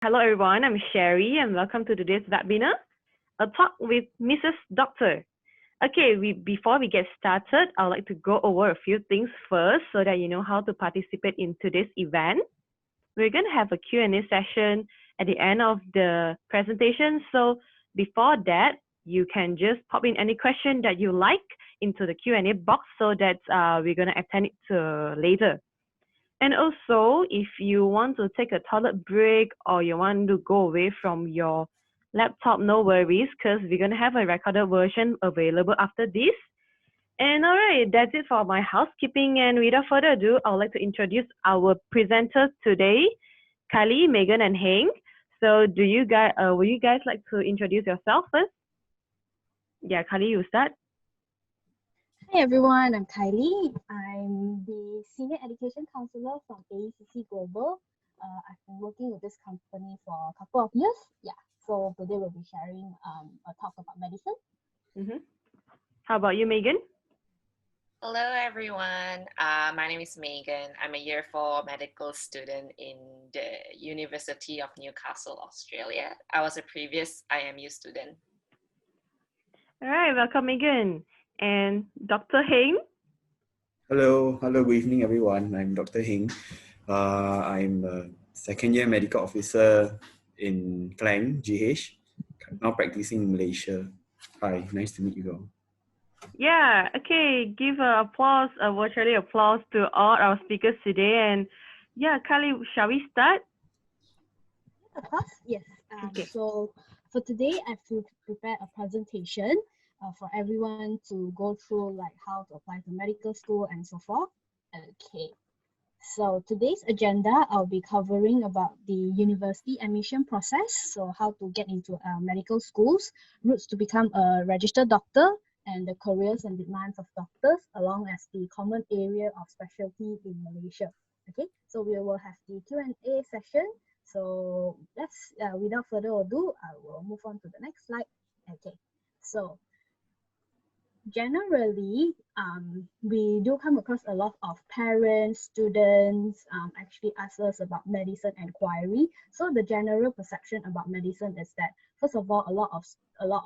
Hello everyone, I'm Sherry and welcome to today's webinar, a talk with Mrs. Doctor. Okay, before we get started, I'd like to go over a few things first so that you know how to participate in today's event. We're going to have a Q&A session at the end of the presentation, so before that, you can just pop in any question that you like into the Q&A box so that we're going to attend it to later. And also, if you want to take a toilet break or you want to go away from your laptop, no worries, because we're going to have a recorded version available after this. And all right, that's it for my housekeeping. And without further ado, I would like to introduce our presenters today, Kali, Megan, and Heng. So would you guys like to introduce yourself first? Yeah, Kali, you start. Hi everyone, I'm Kylie. I'm the Senior Education Counselor from AECC Global. I've been working with this company for a couple of years. Yeah, so today we'll be sharing a talk about medicine. How about you, Megan? Hello everyone, my name is Megan. I'm a year 4 medical student in the University of Newcastle, Australia. I was a previous IMU student. All right, welcome Megan. And Dr. Heng? Hello, good evening everyone. I'm Dr. Heng. I'm a second year medical officer in Klang, GH, now practicing in Malaysia. Hi, nice to meet you all. Yeah, okay, give a virtually applause to all our speakers today. And yeah, Kali, shall we start? Of course, yes. Okay. So for today, I've prepared a presentation for everyone to go through, like how to apply to medical school and so forth. Okay. So today's agenda, I'll be covering about the university admission process. So how to get into medical schools, routes to become a registered doctor, and the careers and demands of doctors, along as the common area of specialty in Malaysia. Okay, so we will have the Q&A session. So let's, without further ado, I will move on to the next slide. Okay, so generally, we do come across a lot of parents, students actually ask us about medicine inquiry. So the general perception about medicine is that, first of all, a lot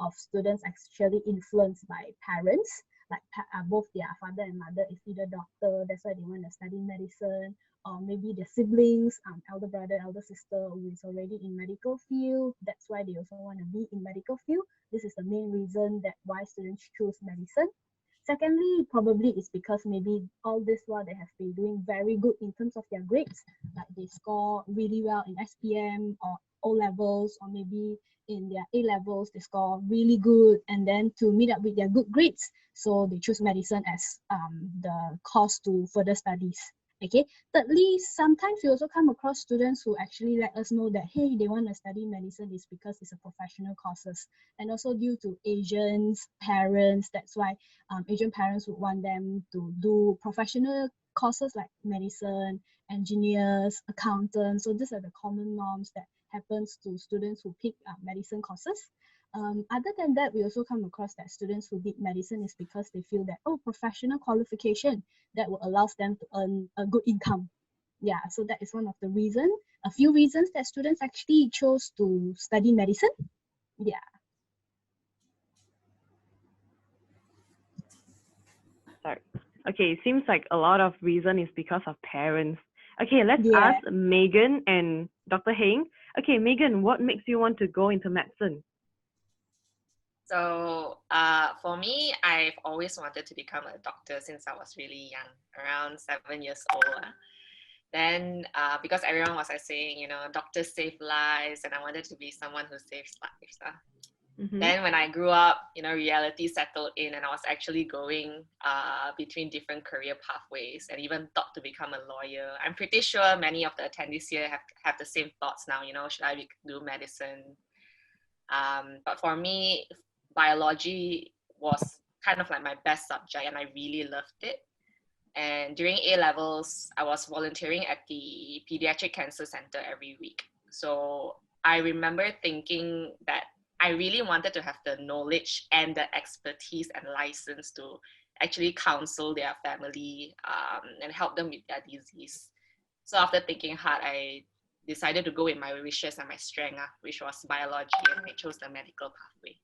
of students actually influenced by parents, like both their father and mother is either doctor, that's why they want to study medicine, or maybe their siblings, elder brother, elder sister who is already in medical field, that's why they also want to be in medical field. This is the main reason that why students choose medicine. Secondly, probably it's because maybe all this while they have been doing very good in terms of their grades, like they score really well in SPM or O levels, or maybe in their A levels they score really good, and then to meet up with their good grades, so they choose medicine as the course to further studies. Okay. Thirdly, sometimes we also come across students who actually let us know that, hey, they want to study medicine is because it's a professional courses, and also due to Asians parents, that's why Asian parents would want them to do professional courses like medicine, engineers, accountants. So these are the common norms that happens to students who pick medicine courses. Other than that, we also come across that students who did medicine is because they feel that, oh, professional qualification that will allow them to earn a good income. Yeah, so that is one of the reasons, a few reasons that students actually chose to study medicine. Yeah. Sorry. Okay, it seems like a lot of reason is because of parents. Okay, let's ask Megan and Dr. Heng. Okay, Megan, what makes you want to go into medicine? So for me, I've always wanted to become a doctor since I was really young, around 7 years old. Then because everyone was saying, you know, doctors save lives, and I wanted to be someone who saves lives. Then when I grew up, you know, reality settled in, and I was actually going between different career pathways, and even thought to become a lawyer. I'm pretty sure many of the attendees here have the same thoughts now, you know, should I do medicine? But for me, biology was kind of like my best subject, and I really loved it. And during A levels, I was volunteering at the Pediatric Cancer Center every week. So I remember thinking that I really wanted to have the knowledge and the expertise and license to actually counsel their family and help them with their disease. So after thinking hard, I decided to go with my wishes and my strength, which was biology, and I chose the medical pathway.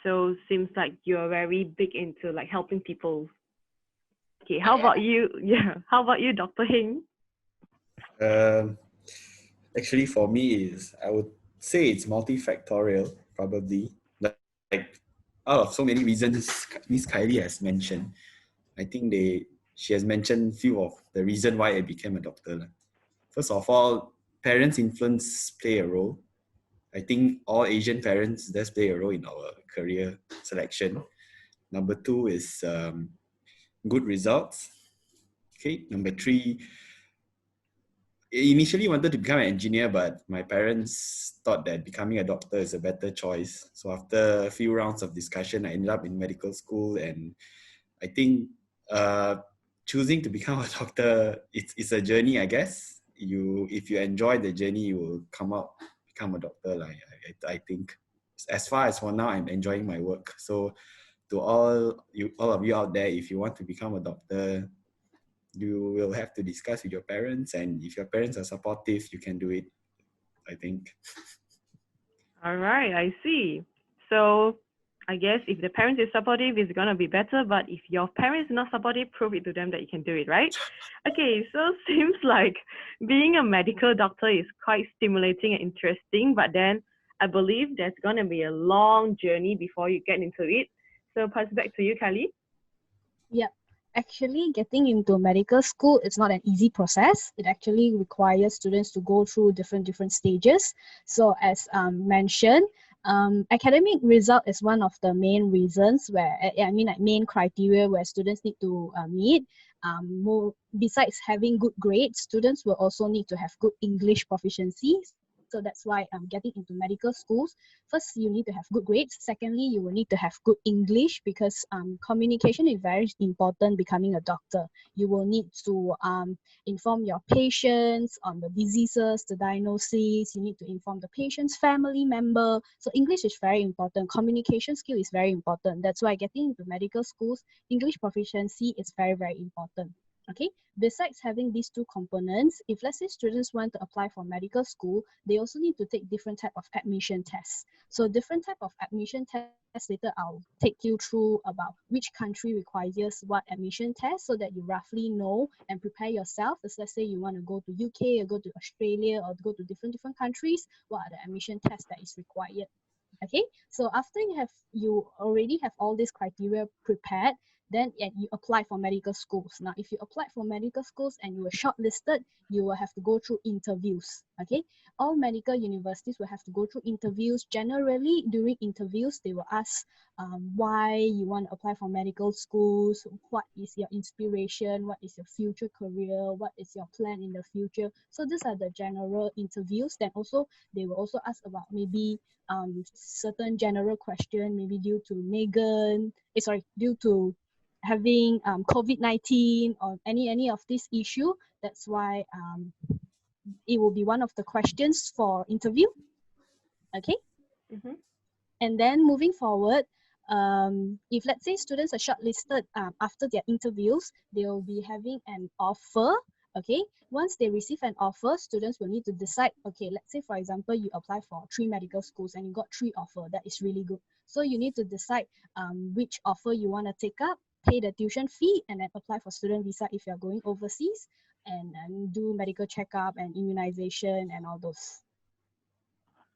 So seems like you're very big into like helping people. Okay, how Yeah. about you? Yeah, how about you, Dr. Hing? Actually, for me, I would say it's multifactorial, probably. Like out of so many reasons Miss Kylie has mentioned, I think she has mentioned few of the reason why I became a doctor. First of all, parents' influence play a role. I think all Asian parents does play a role in our career selection. Number two is good results. Okay. Number three, I initially wanted to become an engineer, but my parents thought that becoming a doctor is a better choice. So after a few rounds of discussion, I ended up in medical school, and I think choosing to become a doctor, it's a journey, I guess. If you enjoy the journey, you will become a doctor. I think. As far as for now, I'm enjoying my work. So to all of you out there, if you want to become a doctor, you will have to discuss with your parents, and if your parents are supportive, you can do it, I think. All right, I see. So I guess if the parents is supportive, it's gonna be better. But if your parents are not supportive, prove it to them that you can do it, right? Okay, so seems like being a medical doctor is quite stimulating and interesting. But then I believe there's gonna be a long journey before you get into it. So pass back to you, Kylie. Yep. Actually, getting into medical school is not an easy process. It actually requires students to go through different stages. So as mentioned, academic result is one of the main reasons where, like main criteria where students need to meet. Besides having good grades, students will also need to have good English proficiency. So that's why getting into medical schools, first you need to have good grades. Secondly, you will need to have good English, because communication is very important becoming a doctor. You will need to inform your patients on the diseases, the diagnosis. You need to inform the patient's family member. So English is very important. Communication skill is very important. That's why getting into medical schools, English proficiency is very important. Okay, besides having these two components, if let's say students want to apply for medical school, they also need to take different type of admission tests. So different type of admission tests, later I'll take you through about which country requires what admission test, so that you roughly know and prepare yourself. As let's say you want to go to UK or go to Australia or go to different countries, what are the admission tests that is required. Okay, so after you already have all these criteria prepared, then you apply for medical schools. Now, if you apply for medical schools and you were shortlisted, you will have to go through interviews. Okay, all medical universities will have to go through interviews. Generally, during interviews, they will ask why you want to apply for medical schools, what is your inspiration, what is your future career, what is your plan in the future. So these are the general interviews. Then also, they will also ask about maybe certain general question, maybe due to having COVID-19 or any of this issue. That's why it will be one of the questions for interview. Okay. Mm-hmm. And then moving forward, if let's say students are shortlisted after their interviews, they will be having an offer. Okay, once they receive an offer, students will need to decide, okay, let's say for example, you apply for 3 medical schools and you got 3 offers. That is really good. So you need to decide which offer you want to take up, pay the tuition fee, and then apply for student visa if you're going overseas, and do medical checkup and immunization and all those.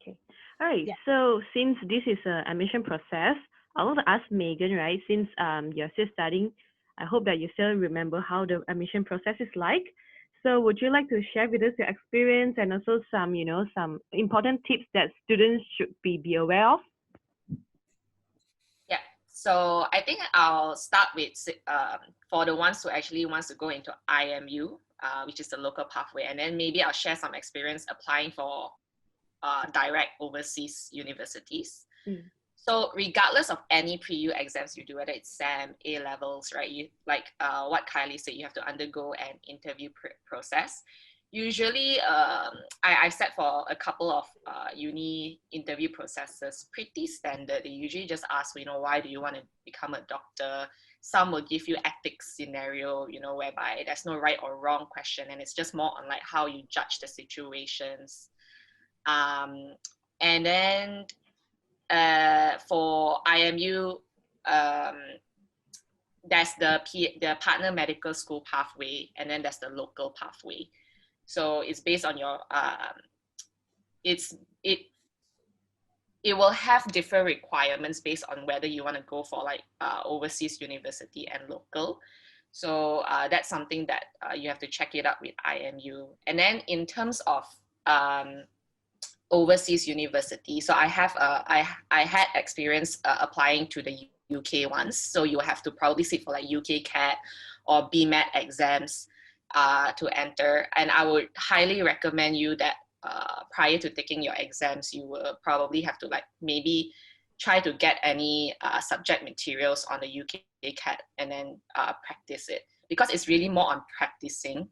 Okay. All right. Yeah. So since this is an admission process, I want to ask Megan, right? Since you're still studying, I hope that you still remember how the admission process is like. So would you like to share with us your experience and also some, some important tips that students should be aware of? Yeah, so I think I'll start with for the ones who actually wants to go into IMU, which is the local pathway, and then maybe I'll share some experience applying for direct overseas universities. So regardless of any pre-U exams you do, whether it's SAM, A-levels, right? You like what Kylie said, you have to undergo an interview process. usually, I've sat for a couple of uni interview processes, pretty standard. They usually just ask, why do you want to become a doctor? Some will give you ethics scenario, whereby there's no right or wrong question, and it's just more on like how you judge the situations. And then for IMU, there's the partner medical school pathway, and then there's the local pathway. So it's based on your it will have different requirements based on whether you want to go for like overseas university and local. So that's something that you have to check it out with IMU. And then in terms of overseas university, so I had experience applying to the UK ones. So you have to probably sit for like UK CAT or BMAT exams to enter. And I would highly recommend you that prior to taking your exams, you will probably have to like maybe try to get any subject materials on the UK CAT and then practice it, because it's really more on practicing,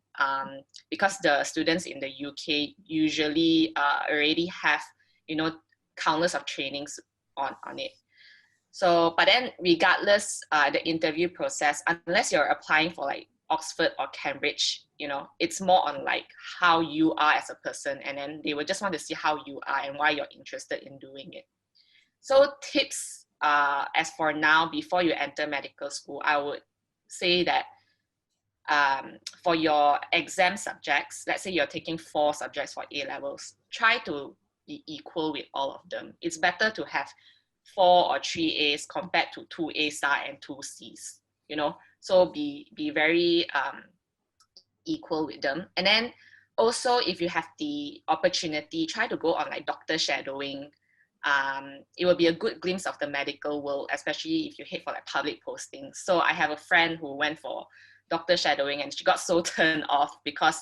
because the students in the UK usually already have countless of trainings on it. So, but then regardless the interview process, unless you're applying for like Oxford or Cambridge, it's more on like how you are as a person, and then they will just want to see how you are and why you're interested in doing it. So tips, as for now, before you enter medical school, I would say that for your exam subjects, let's say you're taking 4 subjects for A-levels, try to be equal with all of them. It's better to have 4 or 3 A's compared to 2 A star and 2 C's, so be very equal with them. And then also, if you have the opportunity, try to go on like doctor shadowing. It will be a good glimpse of the medical world, especially if you hit for like public postings. So I have a friend who went for doctor shadowing, and she got so turned off because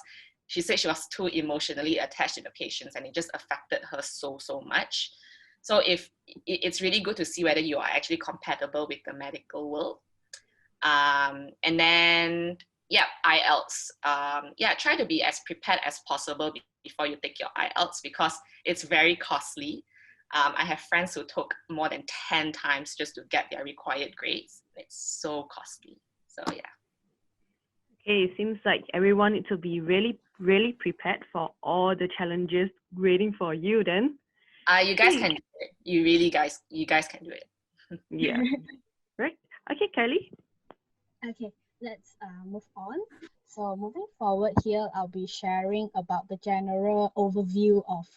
she said she was too emotionally attached to the patients, and it just affected her so much. So it's really good to see whether you are actually compatible with the medical world. And then IELTS. Try to be as prepared as possible before you take your IELTS, because it's very costly. I have friends who took more than 10 times just to get their required grades. It's so costly. So yeah. Okay, it seems like everyone needs to be really, really prepared for all the challenges waiting for you then. You guys can do it. You guys can do it. Yeah. Right. Okay, Kylie. Okay, let's move on. So moving forward here, I'll be sharing about the general overview of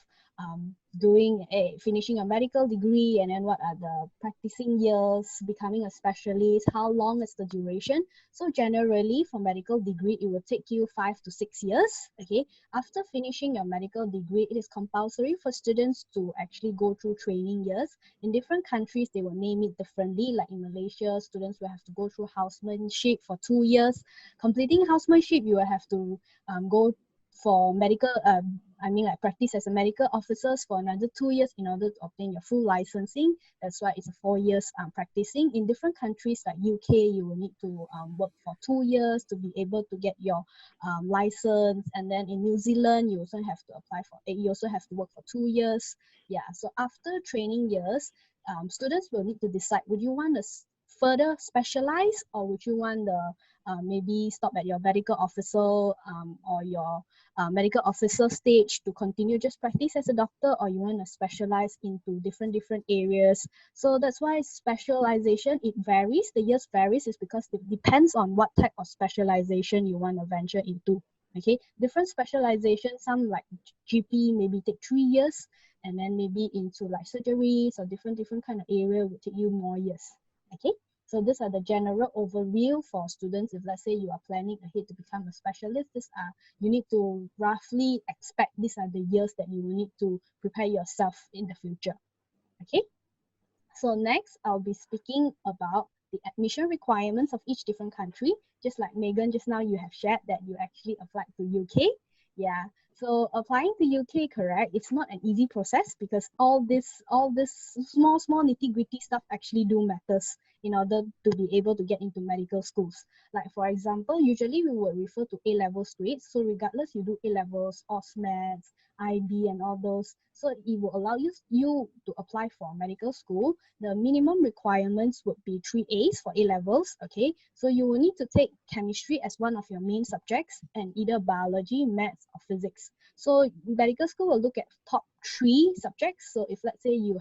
finishing a medical degree, and then what are the practicing years, becoming a specialist, how long is the duration. So generally for medical degree, it will take you 5 to 6 years. Okay, after finishing your medical degree, it is compulsory for students to actually go through training years. In different countries, they will name it differently. Like in Malaysia, students will have to go through housemanship for 2 years. Completing housemanship, you will have to go for medical, practice as a medical officers for another 2 years in order to obtain your full licensing. That's why it's a 4 years practicing. In different countries like UK, you will need to work for 2 years to be able to get your license. And then in New Zealand, you also have to apply for you also have to work for 2 years. Yeah, so after training years, students will need to decide, would you want to further specialize, or would you want the maybe stop at your medical officer or your medical officer stage to continue just practice as a doctor, or you want to specialize into different areas. So that's why specialization, it varies. The years varies is because it depends on what type of specialization you want to venture into. Okay, different specialization, some like GP maybe take 3 years, and then maybe into like surgeries or different kind of area will take you more years. Okay, so these are the general overview for students. If let's say you are planning ahead to become a specialist, you need to roughly expect these are the years that you will need to prepare yourself in the future. Okay, so next I'll be speaking about the admission requirements of each different country. Just like Megan just now, you have shared that you actually applied to UK. Yeah, so applying to UK, correct, it's not an easy process, because all this small nitty-gritty stuff actually do matters. in order to be able to get into medical schools. Like for example, usually we would refer to A-levels grades. So regardless you do A-levels, OSMETs, IB and all those, so it will allow you to apply for medical school. The minimum requirements would be 3 A's for A-levels, okay? So you will need to take chemistry as one of your main subjects and either biology, maths or physics. So medical school will look at top 3 subjects. So if let's say you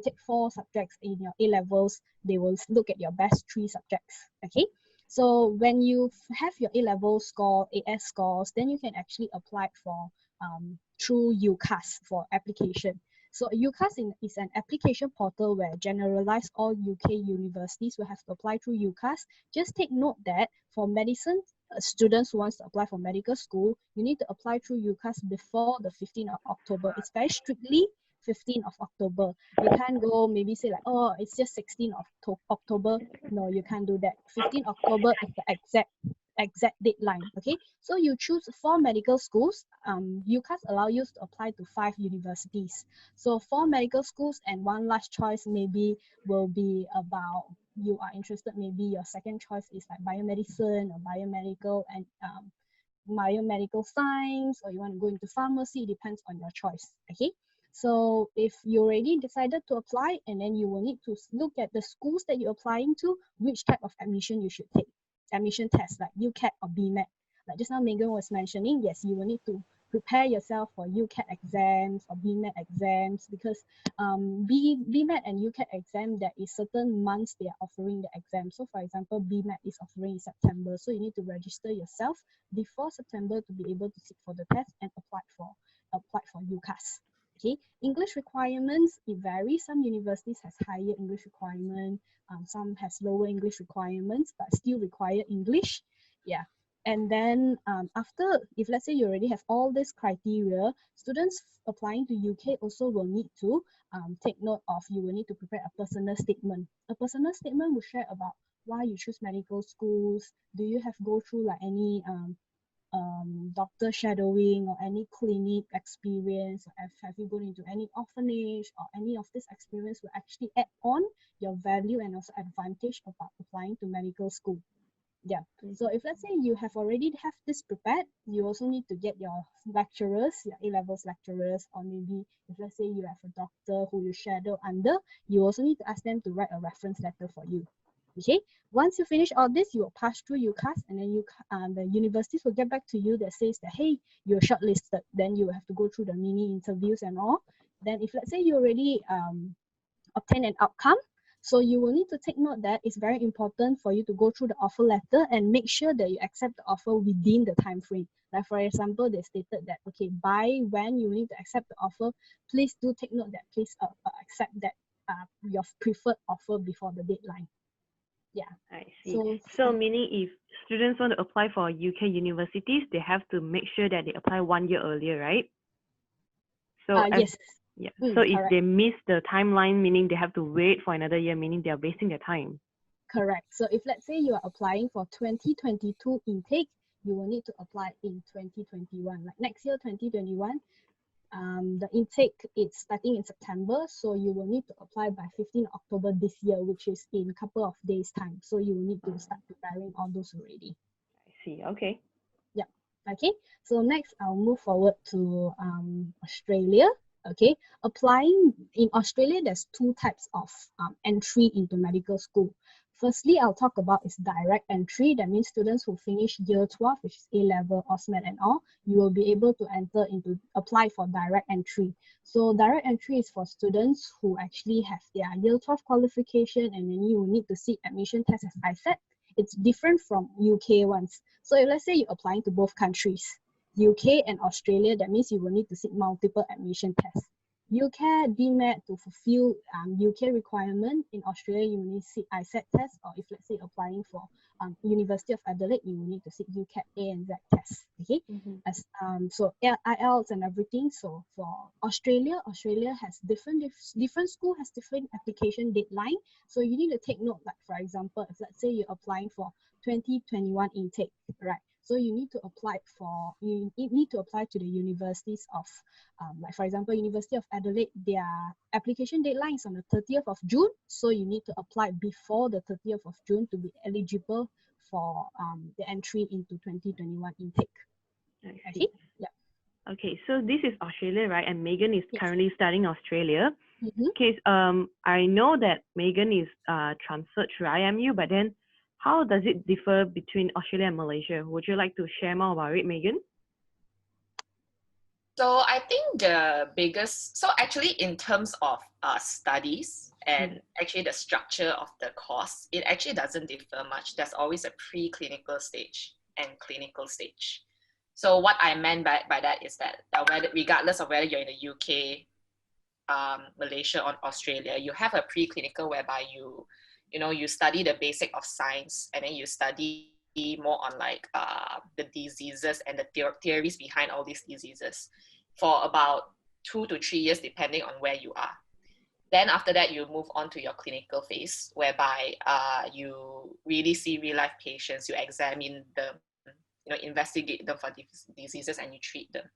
take 4 subjects in your A-levels, they will look at your best 3 subjects, okay? So when you have your A-level score, AS scores, then you can actually apply for through UCAS for application. So UCAS is an application portal where generalized all UK universities will have to apply through UCAS. Just take note that for medicine students who wants to apply for medical school, you need to apply through UCAS before the 15th of October. It's very strictly 15th of October. You can't go maybe say like, oh, it's just 16th of October. No, you can't do that. 15th October is the exact deadline. Okay, so you choose 4 medical schools. UCAS allow you to apply to 5 universities. So 4 medical schools and one last choice maybe will be about, you are interested, maybe your second choice is like biomedicine or biomedical and biomedical science, or you want to go into pharmacy. It depends on your choice. Okay, so if you already decided to apply, and then you will need to look at the schools that you're applying to, which type of admission you should take. Admission tests like UCAT or BMAT. Like just now Megan was mentioning, yes, you will need to prepare yourself for UCAT exams or BMAT exams, because BMAT and UCAT exam, there is certain months they are offering the exam. So for example, BMAT is offering in September, so you need to register yourself before September to be able to sit for the test and apply for UCAS. Okay, English requirements, it varies. Some universities has higher English requirement, some has lower English requirements, but still require English. Yeah. And then after, if let's say you already have all this criteria, students applying to UK also will need to take note of, you will need to prepare a personal statement. A personal statement will share about why you choose medical schools. Do you have go through like any doctor shadowing or any clinic experience? Have you gone into any orphanage, or any of this experience will actually add on your value and also advantage about applying to medical school. Yeah. So if let's say you have already have this prepared, you also need to get your lecturers, your A-levels lecturers, or maybe if let's say you have a doctor who you shadow under, you also need to ask them to write a reference letter for you. Okay, once you finish all this, you will pass through UCAS, and then the universities will get back to you that says that, hey, you're shortlisted. Then you will have to go through the mini interviews and all. Then if let's say you already obtain an outcome, so you will need to take note that it's very important for you to go through the offer letter and make sure that you accept the offer within the time frame. Like for example, they stated that, okay, by when you need to accept the offer, please do take note that please accept that your preferred offer before the deadline. Yeah. I see. So meaning if students want to apply for UK universities, they have to make sure that they apply 1 year earlier, right? So yes. Yeah. So if correct. they miss the timeline, meaning they have to wait for another year, meaning they are wasting their time. Correct. So if let's say you are applying for 2022 intake, you will need to apply in 2021. Like next year, 2021, the intake is starting in September, so you will need to apply by 15 October this year, which is in a couple of days' time. So you will need to start preparing all those already. I see. Okay. Yeah. Okay. So next, I'll move forward to Australia. Okay. Applying in Australia, there's 2 types of entry into medical school. Firstly, I'll talk about is direct entry. That means students who finish year 12, which is A-level, OSMET and all, you will be able to apply for direct entry. So direct entry is for students who actually have their year 12 qualification, and then you will need to seek admission test, as I said. It's different from UK ones. So if let's say you're applying to both countries, UK and Australia, that means you will need to seek multiple admission tests. UK BMAT to fulfill UK requirement. In Australia, you will need to seek ISET test, or if let's say applying for University of Adelaide, you will need to seek UCAT A and Z test. Okay, so IELTS and everything. So for Australia has different school has different application deadline. So you need to take note. Like for example, if let's say you're applying for 2021 intake, right? So you need to apply to the universities of, like for example, University of Adelaide, their application deadline is on the 30th of June. So you need to apply before the 30th of June to be eligible for the entry into 2021 intake. I Okay? see. Yeah. Okay, so this is Australia, right? And Megan is Yes. currently studying Australia. Mhm. Okay, I know that Megan is transferred to IMU, but then how does it differ between Australia and Malaysia? Would you like to share more about it, Megan? So I think the biggest, so actually in terms of studies and actually the structure of the course, it actually doesn't differ much. There's always a preclinical stage and clinical stage. So what I meant by that is that whether, regardless of whether you're in the UK, Malaysia, or Australia, you have a preclinical whereby you study the basic of science, and then you study more on like the diseases and the theories behind all these diseases for about 2 to 3 years, depending on where you are. Then after that, you move on to your clinical phase, whereby you really see real life patients, you examine them, investigate them for diseases, and you treat them.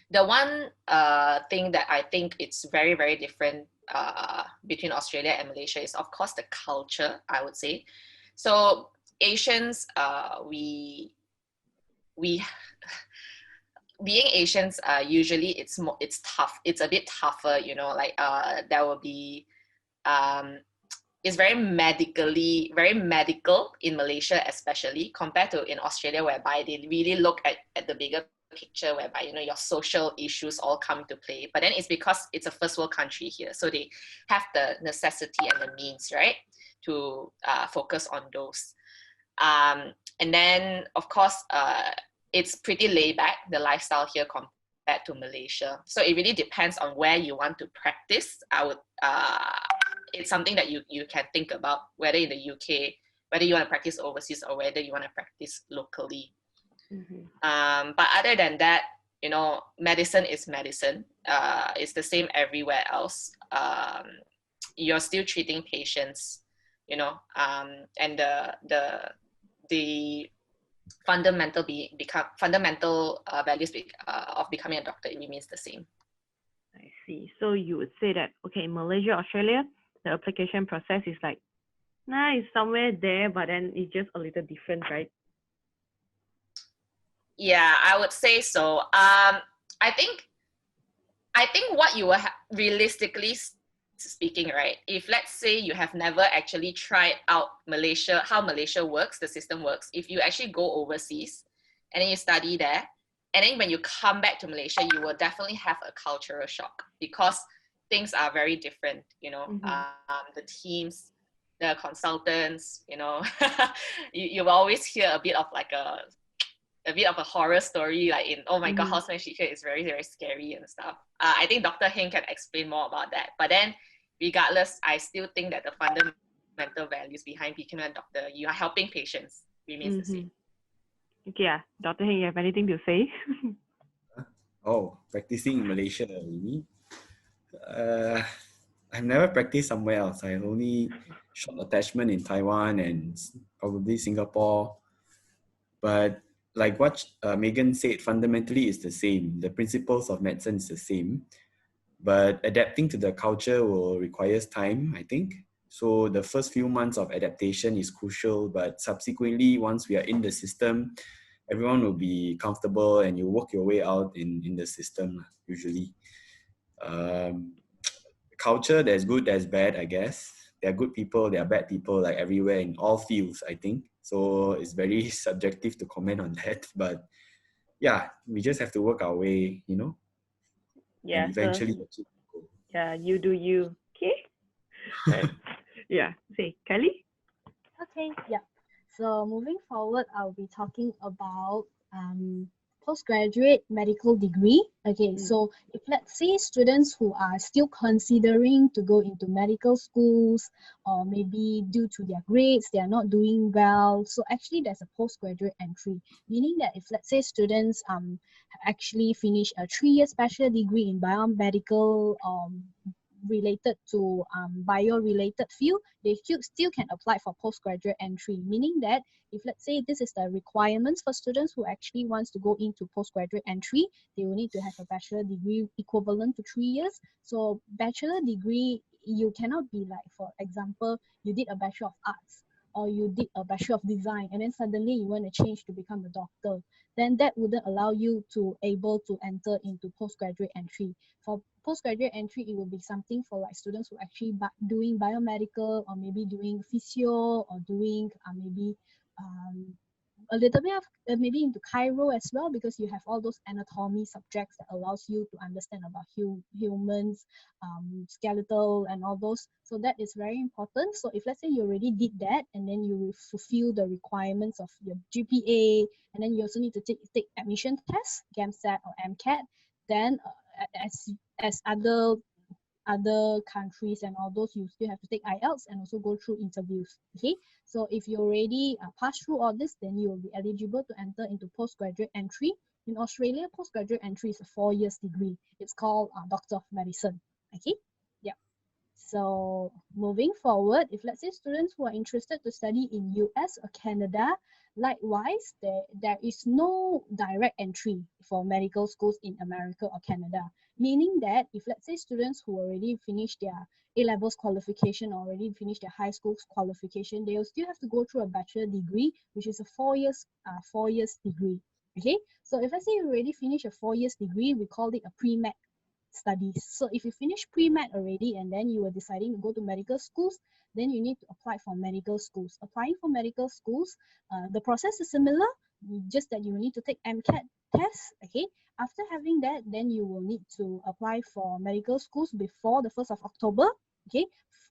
The one thing that I think it's very, very different between Australia and Malaysia is, of course, the culture, I would say. So Asians, we being Asians, usually it's tough. It's a bit tougher, like there will be, it's very medical in Malaysia, especially compared to in Australia, whereby they really look at the bigger picture, whereby your social issues all come into play. But then it's because it's a first world country here, so they have the necessity and the means, right, to focus on those. And then of course it's pretty laid back, the lifestyle here, compared to Malaysia. So it really depends on where you want to practice. It's something that you can think about, whether in the UK, whether you want to practice overseas, or whether you want to practice locally. But other than that, medicine is medicine. It's the same everywhere else. You're still treating patients, and the fundamental values of becoming a doctor, it remains the same. I see. So you would say that, okay, in Malaysia, Australia, the application process is like, it's somewhere there, but then it's just a little different, right? Yeah, I would say so. I think what you were realistically speaking, right? If let's say you have never actually tried out Malaysia, how Malaysia works, the system works. If you actually go overseas and then you study there, and then when you come back to Malaysia, you will definitely have a cultural shock, because things are very different. The teams, the consultants, you will always hear a bit of like a bit of a horror story, like in, oh my God, housemanship here is very, very scary and stuff. I think Dr. Heng can explain more about that. But then, regardless, I still think that the fundamental values behind becoming a doctor, you are helping patients, remains the same. Okay, yeah. Dr. Heng, you have anything to say? Practicing in Malaysia, you mean? I've never practiced somewhere else. I've only short attachment in Taiwan and probably Singapore. But like what Megan said, fundamentally it's the same. The principles of medicine is the same, but adapting to the culture will require time, I think. So the first few months of adaptation is crucial, but subsequently, once we are in the system, everyone will be comfortable and you work your way out in the system, usually. Culture, there's good, there's bad, I guess. There are good people, there are bad people, like everywhere in all fields, I think. So it's very subjective to comment on that. But yeah, we just have to work our way, Yeah, and eventually achieve the goal. Yeah, you do you. Okay? Right. Yeah. Say, Kylie? Okay, yeah. So moving forward, I'll be talking about postgraduate medical degree. Okay, so if let's say students who are still considering to go into medical schools, or maybe due to their grades, they are not doing well. So actually there's a postgraduate entry, meaning that if let's say students actually finish a 3-year special degree in biomedical related to bio-related field, they still can apply for postgraduate entry, meaning that if let's say this is the requirements for students who actually wants to go into postgraduate entry, they will need to have a bachelor degree equivalent to 3 years. So bachelor degree, you cannot be like, for example, you did a Bachelor of Arts or you did a Bachelor of Design and then suddenly you want to change to become a doctor, then that wouldn't allow you to able to enter into postgraduate entry. For postgraduate entry, it will be something for like students who actually doing biomedical or maybe doing physio or doing maybe a little bit of maybe into chiro as well, because you have all those anatomy subjects that allows you to understand about humans, skeletal and all those. So that is very important. So if let's say you already did that and then you fulfill the requirements of your GPA, and then you also need to take admission tests, GAMSAT or MCAT, then as other countries and all those, you still have to take IELTS and also go through interviews. Okay, so if you already pass through all this, then you will be eligible to enter into postgraduate entry. In Australia, postgraduate entry is a 4 years degree. It's called Doctor of Medicine. Okay, yeah. So moving forward, if let's say students who are interested to study in US or Canada, likewise, there is no direct entry for medical schools in America or Canada. Meaning that if let's say students who already finished their A-levels qualification, already finished their high school qualification, they will still have to go through a bachelor degree, which is a 4 years degree. Okay, so if let's say you already finished a 4 years degree, we call it a pre-med studies. So if you finish pre-med already and then you are deciding to go to medical schools, then you need to apply for medical schools. Applying for medical schools, the process is similar, just that you need to take MCAT test. Okay, after having that, then you will need to apply for medical schools before the 1st of October. Okay,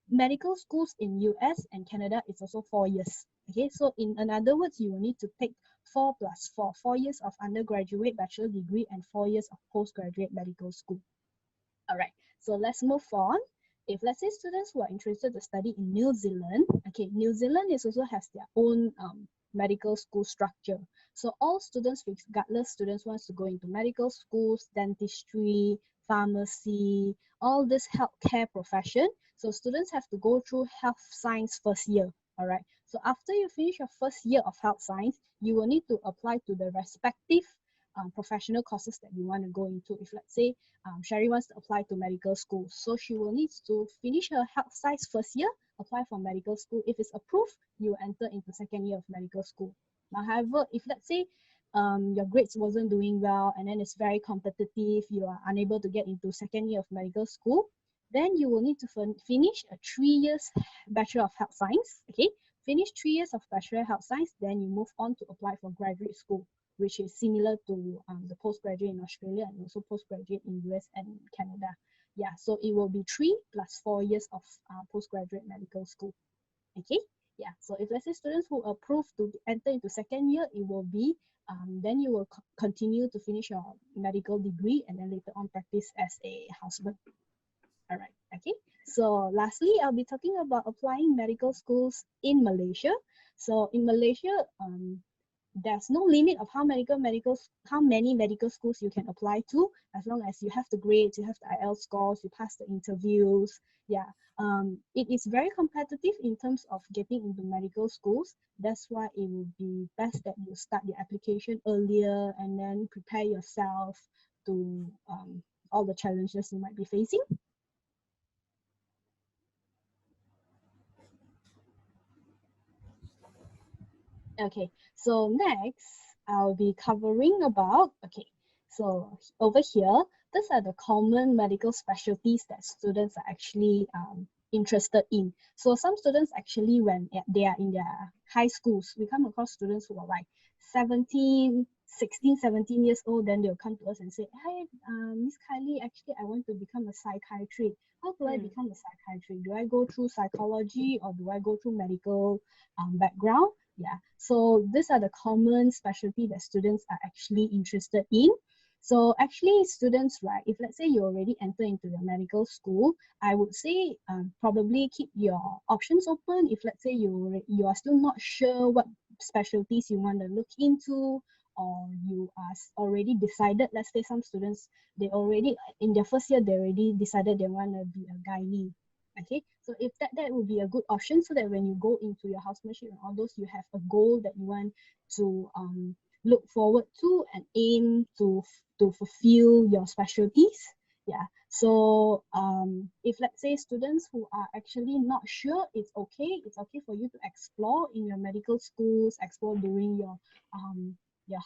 medical schools in US and Canada is also 4 years. Okay, so in other words, you will need to take 4 plus 4, 4 years of undergraduate bachelor degree and 4 years of postgraduate medical school. All right, so let's move on. If let's say students who are interested to study in New Zealand, okay, New Zealand also has their own medical school structure. So all students, regardless students wants to go into medical schools, dentistry, pharmacy, all this healthcare profession. So students have to go through health science first year. All right, so after you finish your first year of health science, you will need to apply to the respective professional courses that you want to go into. If let's say Sherry wants to apply to medical school, so she will need to finish her health science first year, apply for medical school. If it's approved, you will enter into second year of medical school. Now, however, if let's say your grades wasn't doing well and then it's very competitive, you are unable to get into second year of medical school, then you will need to finish a 3 years Bachelor of Health Science. Okay, finish 3 years of Bachelor of Health Science, then you move on to apply for graduate school, which is similar to the postgraduate in Australia and also postgraduate in US and Canada. Yeah, so it will be 3 plus 4 years of postgraduate medical school. Okay, yeah, so if let's say students who approve to enter into second year, it will be then you will continue to finish your medical degree and then later on practice as a houseman. All right, okay. So lastly, I'll be talking about applying medical schools in Malaysia. So in Malaysia, there's no limit of how many medical schools you can apply to, as long as you have the grades, you have the IELTS scores, you pass the interviews. Yeah, it is very competitive in terms of getting into medical schools. That's why it would be best that you start your application earlier and then prepare yourself to all the challenges you might be facing. Okay, so next I'll be covering about, okay, so over here, these are the common medical specialties that students are actually interested in. So some students actually, when they are in their high schools, we come across students who are like 16, 17 years old, then they'll come to us and say, hey, Miss Kylie, actually I want to become a psychiatrist. How do I become a psychiatrist? Do I go through psychology or do I go through medical background? Yeah, so these are the common specialty that students are actually interested in. So actually students, right, if let's say you already enter into the medical school, I would say probably keep your options open. If let's say you are still not sure what specialties you want to look into, or you are already decided, let's say some students, they already, in their first year, they already decided they want to be a gynae. Okay, so if that would be a good option, so that when you go into your housemanship and all those, you have a goal that you want to look forward to and aim to fulfill your specialties. Yeah, so if let's say students who are actually not sure, it's okay for you to explore in your medical schools, explore during your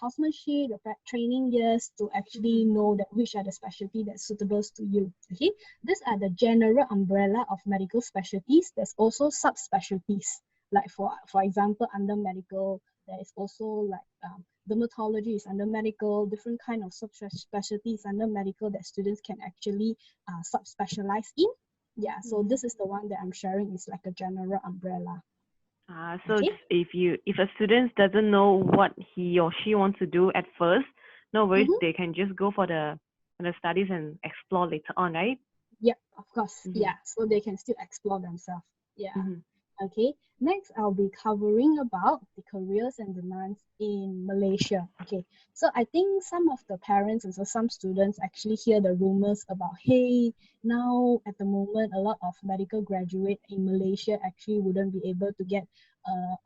housemanship, your training years, to actually know that which are the specialty that's suitable to you. Okay, these are the general umbrella of medical specialties. There's also subspecialties, like for example, under medical, there is also like dermatology is under medical, different kind of subspecialties under medical that students can actually subspecialize in. Yeah, so this is the one that I'm sharing, is like a general umbrella. So Okay. if a student doesn't know what he or she wants to do at first, no worries, they can just go for the studies and explore later on, right? Yeah, of course. Yeah, so they can still explore themselves. Yeah. Okay, next I'll be covering about the careers and demands in Malaysia. Okay, so I think some of the parents and so some students actually hear the rumors about, hey, now at the moment a lot of medical graduate in Malaysia actually wouldn't be able to get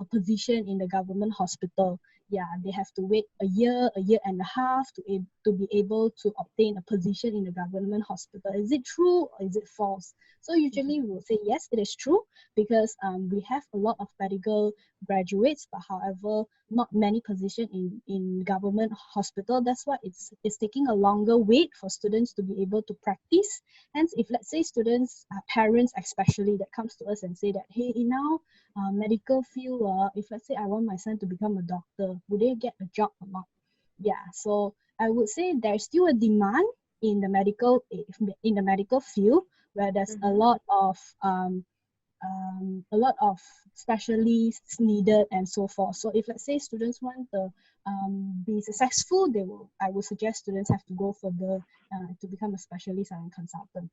a position in the government hospital. Yeah, they have to wait a year and a half to be able to obtain a position in the government hospital. Is it true or is it false? So usually we will say yes, it is true, because we have a lot of medical graduates, but however, not many positions in government hospital. That's why it's taking a longer wait for students to be able to practice. Hence, if let's say students, parents especially, that comes to us and say that, hey, now medical field, if let's say I want my son to become a doctor, would they get a job or not? Yeah, so I would say there's still a demand in the medical field, where there's a lot of specialists needed and so forth. So if let's say students want to be successful, I would suggest students have to go for to become a specialist and a consultant.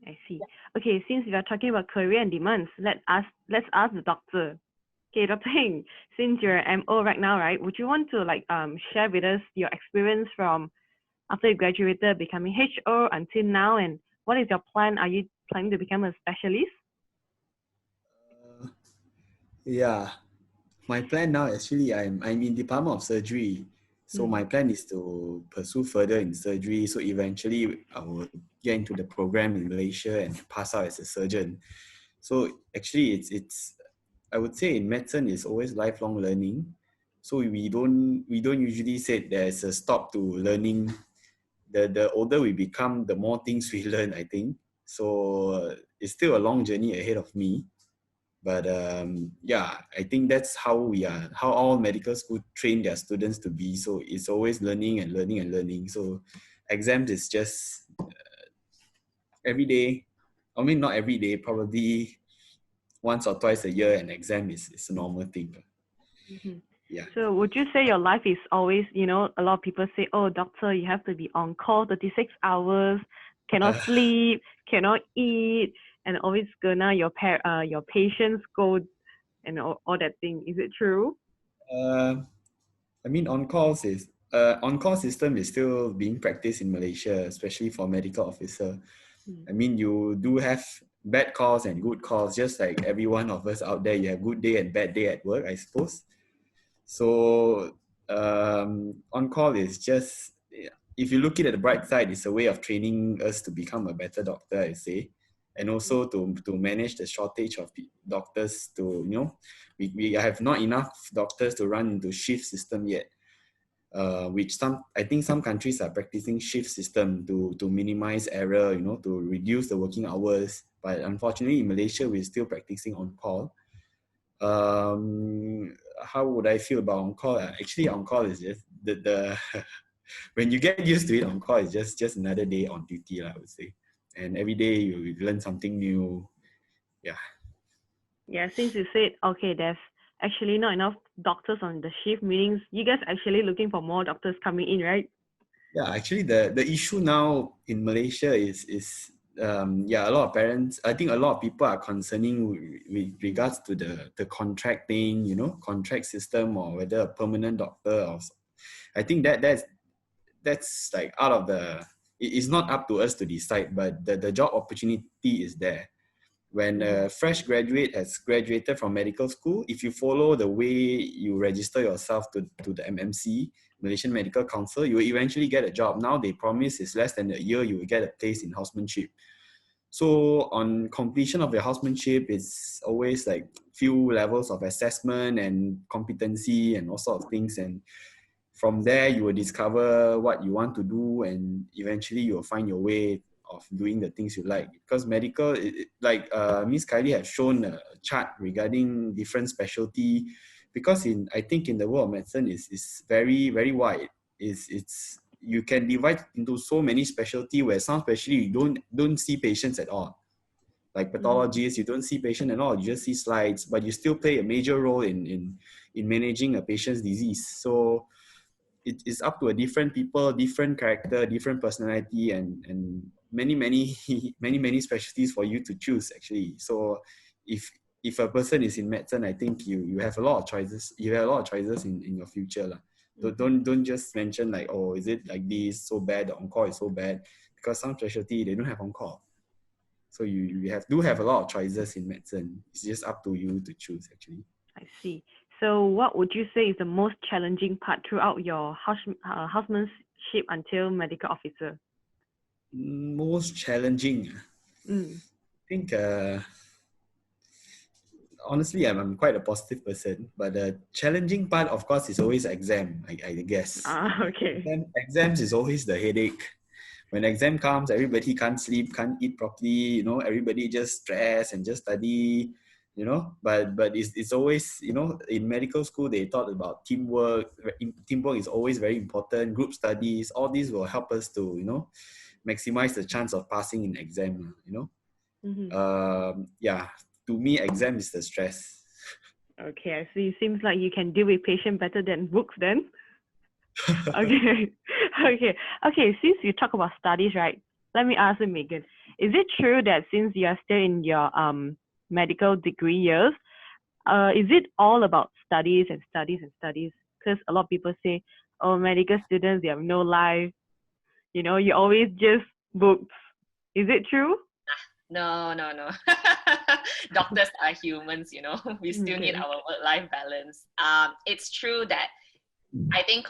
I see. Yeah. Okay, since we are talking about career and demands, let's ask the doctor. Okay, Dr. Heng, since you're MO right now, right, would you want to share with us your experience from after you graduated, becoming HO until now, and what is your plan? Are you planning to become a specialist? Yeah, my plan now, actually, I'm in Department of Surgery. So my plan is to pursue further in surgery. So eventually I will get into the program in Malaysia and pass out as a surgeon. So actually it's I would say in medicine is always lifelong learning. So we don't usually say there's a stop to learning. The older we become, the more things we learn, I think. So it's still a long journey ahead of me. But yeah, I think that's how all medical school train their students to be. So it's always learning and learning and learning. So exams is just every day. I mean, not every day, probably once or twice a year, an exam is a normal thing. Yeah. So would you say your life is always, a lot of people say, oh, doctor, you have to be on call 36 hours, cannot sleep, cannot eat, and always gonna your patients go and all that thing. Is it true? I mean, on-call system is still being practiced in Malaysia, especially for medical officer. I mean, you do have bad calls and good calls, just like every one of us out there. You have good day and bad day at work, I suppose. So on-call is just, if you look at the bright side, it's a way of training us to become a better doctor, I say. And also to manage the shortage of doctors. We have not enough doctors to run into shift system yet. Which I think some countries are practicing shift system to minimize error, to reduce the working hours. But unfortunately, in Malaysia, we're still practicing on call. How would I feel about on call? Actually, on call is just the when you get used to it, on call is just another day on duty, I would say. And every day you learn something new. Yeah. Yeah, since you said, okay, there's actually not enough doctors on the shift, meaning you guys actually looking for more doctors coming in, right? Yeah, actually the issue now in Malaysia is a lot of parents, I think a lot of people are concerning with regards to the contract thing, contract system, or whether a permanent doctor I think that's like out of the, it's not up to us to decide, but the job opportunity is there. When a fresh graduate has graduated from medical school, if you follow the way you register yourself to the MMC, Malaysian Medical Council, you will eventually get a job. Now they promise it's less than a year, you will get a place in housemanship. So on completion of your housemanship, it's always like few levels of assessment and competency and all sorts of things. And from there, you will discover what you want to do, and eventually you will find your way of doing the things you like. Because medical, like Miss Kylie has shown a chart regarding different specialty. Because I think in the world of medicine is very, very wide. It's you can divide into so many specialty, where some specialty you don't see patients at all. Like pathologists, you don't see patient at all. You just see slides, but you still play a major role in managing a patient's disease. So it is up to a different people, different character, different personality, and many many specialties for you to choose actually. So if a person is in medicine, I think you have a lot of choices. You have a lot of choices in your future lah. Don't just mention like, oh, is it like this so bad, the on-call is so bad, because some specialty they don't have on-call. So you do have a lot of choices in medicine. It's just up to you to choose actually. I see. So what would you say is the most challenging part throughout your housemanship until medical officer? Most challenging. I think honestly, I'm quite a positive person, but the challenging part, of course, is always exam, I guess. Okay. Exams is always the headache. When exam comes, everybody can't sleep, can't eat properly, everybody just stress and just study, but it's always, in medical school, they taught about teamwork. Teamwork is always very important. Group studies, all these will help us to, maximize the chance of passing in exam, yeah, to me, exam is the stress. Okay, I see. Seems like you can deal with patient better than books then. Okay. Okay. Since you talk about studies, right? Let me ask you, Megan. Is it true that since you are still in your medical degree years, is it all about studies and studies and studies? Because a lot of people say, oh, medical students, they have no life. You always just books. Is it true? No. Doctors are humans, we still need our work-life balance. It's true that I think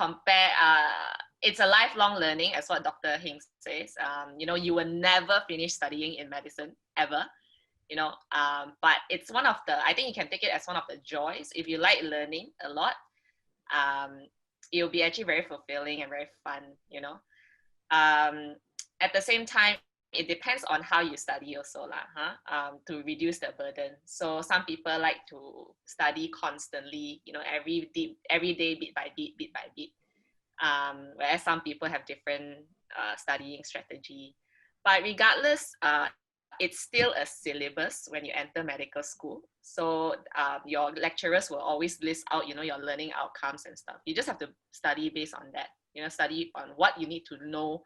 it's a lifelong learning, as what Dr. Hing says. You will never finish studying in medicine, ever. But it's one of I think you can take it as one of the joys. If you like learning a lot, it'll be actually very fulfilling and very fun, At the same time, it depends on how you study also to reduce the burden. So some people like to study constantly, every day, bit by bit. Whereas some people have different studying strategy. But regardless, it's still a syllabus when you enter medical school. So your lecturers will always list out, your learning outcomes and stuff. You just have to study based on that, study on what you need to know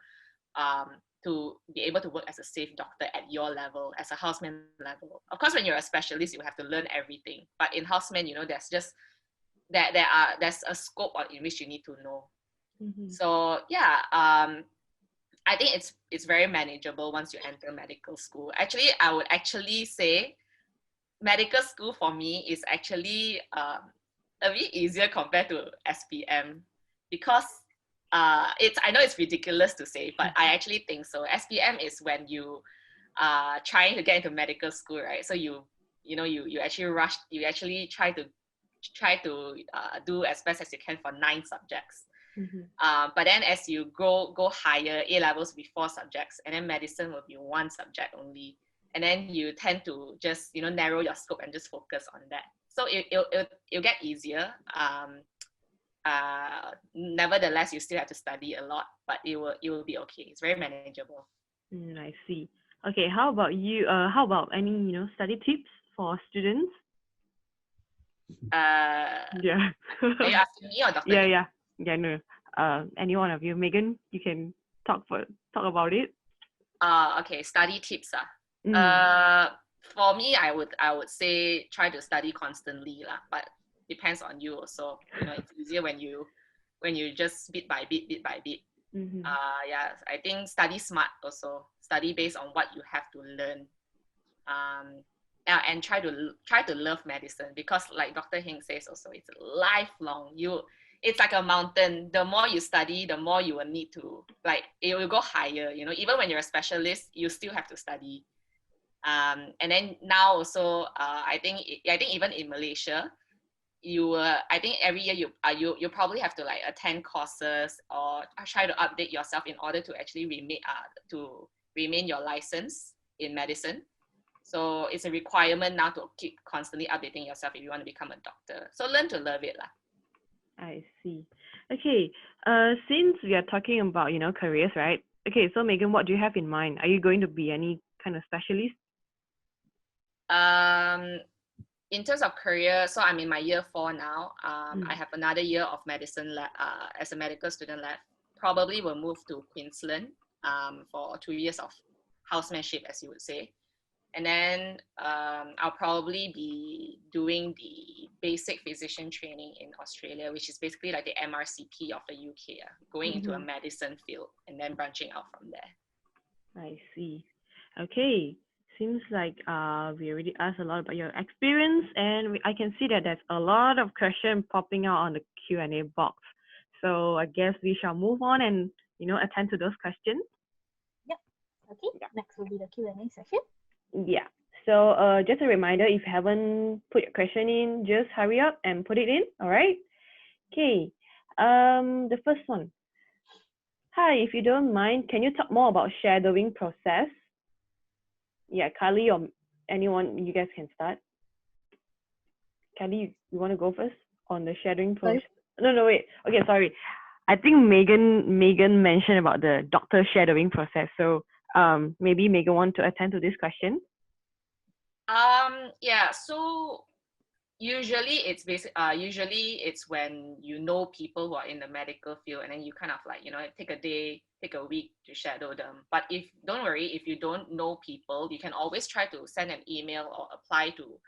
to be able to work as a safe doctor at your level, as a houseman level. Of course, when you're a specialist, you have to learn everything. But in houseman, there's just there's a scope in which you need to know. So yeah, I think it's very manageable once you enter medical school. Actually, I would actually say medical school for me is actually a bit easier compared to SPM, because I know it's ridiculous to say, but I actually think so. SPM is when you are trying to get into medical school, right? So you actually rush, you actually try to do as best as you can for 9 subjects. But then as you go higher, A levels will be 4 subjects, and then medicine will be 1 subject only. And then you tend to just narrow your scope and just focus on that. So it'll get easier. Nevertheless, you still have to study a lot, but it will be okay. It's very manageable. I see. Okay, how about you? How about any study tips for students? Yeah. Are you asking me or Dr. Yeah. No. Any one of you, Megan, you can talk about it. Okay, study tips. For me, I would say try to study constantly lah, but depends on you also. It's easier when you when you just bit by bit, bit by bit. Mm-hmm. Yeah, I think study smart also. Study based on what you have to learn. And try to love medicine, because like Dr. Hing says also, it's lifelong. It's like a mountain. The more you study, the more you will need to, like, it will go higher. You know, even when you're a specialist, you still have to study. And then now also, I think even in Malaysia, I think every year you probably have to like attend courses or try to update yourself in order to actually remain your license in medicine. So it's a requirement now to keep constantly updating yourself if you want to become a doctor. So learn to love it lah. I see. Okay. Since we are talking about, careers, right? Okay, so Megan, what do you have in mind? Are you going to be any kind of specialist? In terms of career, so I'm in my year 4 now. I have another year of medicine as a medical student left. Probably will move to Queensland for 2 years of housemanship, as you would say. And then I'll probably be doing the basic physician training in Australia, which is basically like the MRCP of the UK, going into a medicine field and then branching out from there. I see. Okay. Seems like we already asked a lot about your experience, and I can see that there's a lot of questions popping out on the Q&A box. So I guess we shall move on and, attend to those questions. Yep. Okay. Yeah. Next will be the Q&A session. Yeah. So just a reminder, if you haven't put your question in, just hurry up and put it in. All right. Okay. The first one. Hi, if you don't mind, can you talk more about shadowing process? Yeah, Kali or anyone, you guys can start. Kali, you want to go first on the shadowing process? No, wait. Okay, sorry. I think Megan mentioned about the doctor shadowing process. So maybe Megan want to attend to this question. Yeah. So usually it's when you know people who are in the medical field, and then you kind of like, take a week to shadow them. But don't worry, if you don't know people, you can always try to send an email or apply to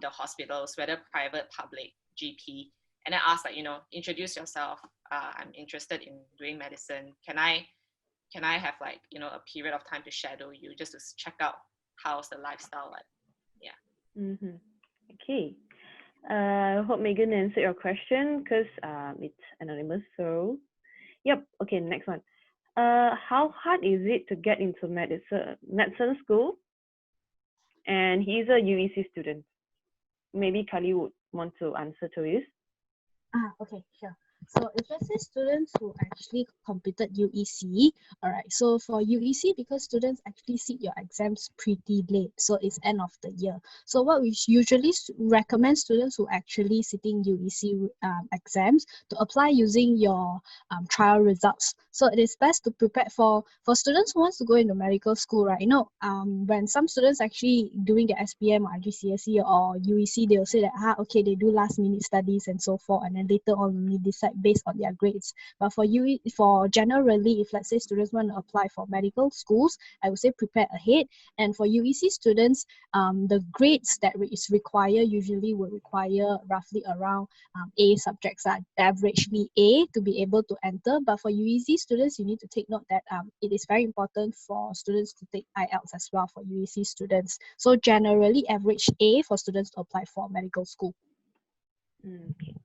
the hospitals, whether private, public, GP, and then ask, like, introduce yourself. I'm interested in doing medicine. Can I have, like, a period of time to shadow you, just to check out how's the lifestyle like? Yeah. Okay. I hope Megan answered your question, because it's anonymous. So, yep. Okay, next one. How hard is it to get into medicine school? And he's a UEC student. Maybe Kali would want to answer to this. Okay, sure. So if let's say students who actually completed UEC, all right, so for UEC, because students actually sit your exams pretty late, so it's end of the year. So what we usually recommend students who actually sitting UEC exams to apply using your trial results. So it is best to prepare for students who wants to go into medical school, right? When some students actually doing the SPM or GCSE or UEC, they'll say that, okay, they do last minute studies and so forth, and then later on we decide based on their grades. But for generally, if let's say students want to apply for medical schools, I would say prepare ahead. And for UEC students, the grades that is required usually will require roughly around A subjects, are averagely A, to be able to enter. But for UEC students, you need to take note that it is very important for students to take IELTS as well for UEC students. So generally, average A for students to apply for medical school. Okay.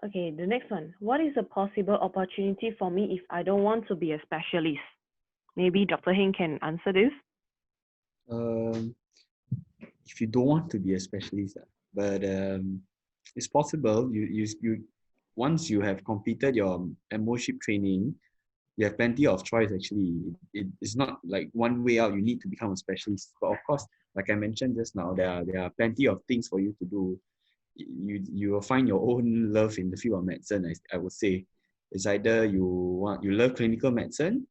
Okay, the next one. What is a possible opportunity for me if I don't want to be a specialist? Maybe Dr. Hing can answer this. If you don't want to be a specialist, but it's possible. You once you have completed your MOship training, you have plenty of choice. Actually, it's not like one way out. You need to become a specialist. But of course, like I mentioned just now, there are plenty of things for you to do. You will find your own love in the field of medicine. I would say it's either you love clinical medicine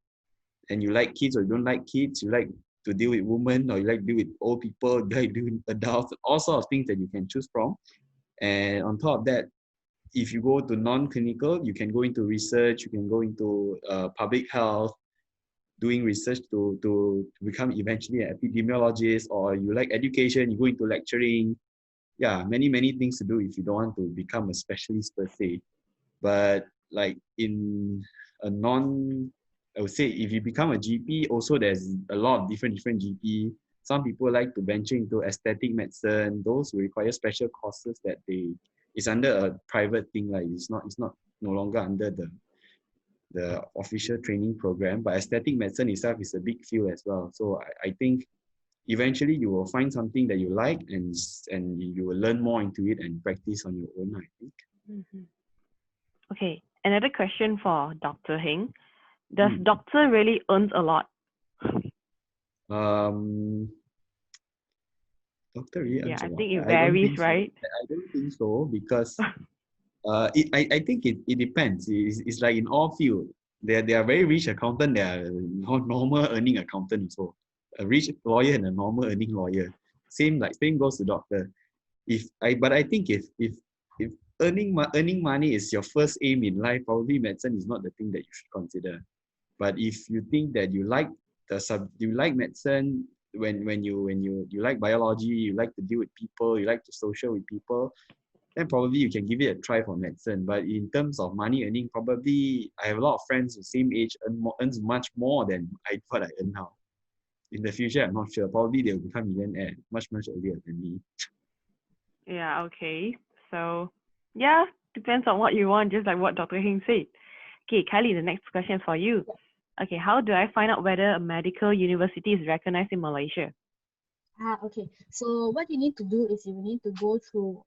and you like kids, or you don't like kids. You like to deal with women, or you like to deal with old people, you like to deal with adults, all sorts of things that you can choose from. And on top of that, if you go to non-clinical, you can go into research, you can go into public health, doing research to become eventually an epidemiologist, or you like education, you go into lecturing. Yeah, many things to do if you don't want to become a specialist per se. But like in a I would say if you become a GP, also there's a lot of different GP. Some people like to venture into aesthetic medicine. Those will require special courses that it's under a private thing. Like it's not no longer under the official training program. But aesthetic medicine itself is a big field as well. So I think eventually you will find something that you like, and you will learn more into it and practice on your own, I think. Mm-hmm. Okay, another question for Dr. Heng. Does doctor really earns a lot? Doctor really Yeah, earns a I lot. think it I don't varies, think so. right? I don't think so, because I think it depends. It's like in all fields. There are very rich accountant, there are normal earning accountant also. A rich lawyer and a normal earning lawyer. Same goes to doctor. But I think if earning money is your first aim in life, probably medicine is not the thing that you should consider. But if you think that you like you like medicine, when you like biology, you like to deal with people, you like to social with people, then probably you can give it a try for medicine. But in terms of money earning, probably I have a lot of friends the same age earns much more than what I earn now. In the future, I'm not sure. Probably they'll become millionaire much earlier than me. Yeah, okay. So, yeah, depends on what you want, just like what Dr. Heng said. Okay, Kylie, the next question is for you. Okay, how do I find out whether a medical university is recognized in Malaysia? Okay. So what you need to do is you need to go to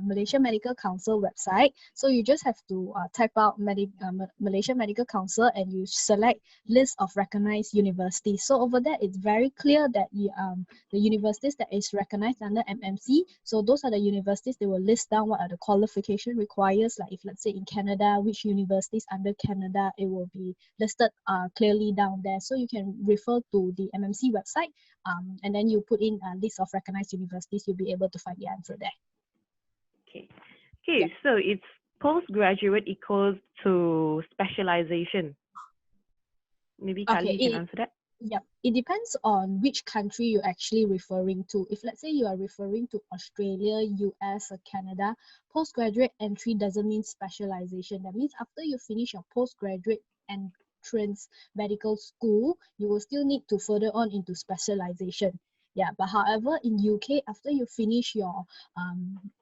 Malaysia Medical Council website. So you just have to type out Malaysia Medical Council and you select list of recognized universities. So over there, it's very clear that the universities that is recognized under MMC. So those are the universities they will list down what are the qualification requires. Like if let's say in Canada, which universities under Canada, it will be listed clearly down there. So you can refer to the MMC website. And then you put in a list of recognized universities, you'll be able to find the answer there. Okay. Okay, so it's postgraduate equals to specialization. Maybe Kylie, you can answer that. Yep, it depends on which country you're actually referring to. If let's say you are referring to Australia, US, or Canada, postgraduate entry doesn't mean specialization. That means after you finish your postgraduate entrance medical school, you will still need to further on into specialization. Yeah, but however, in UK, after you finish your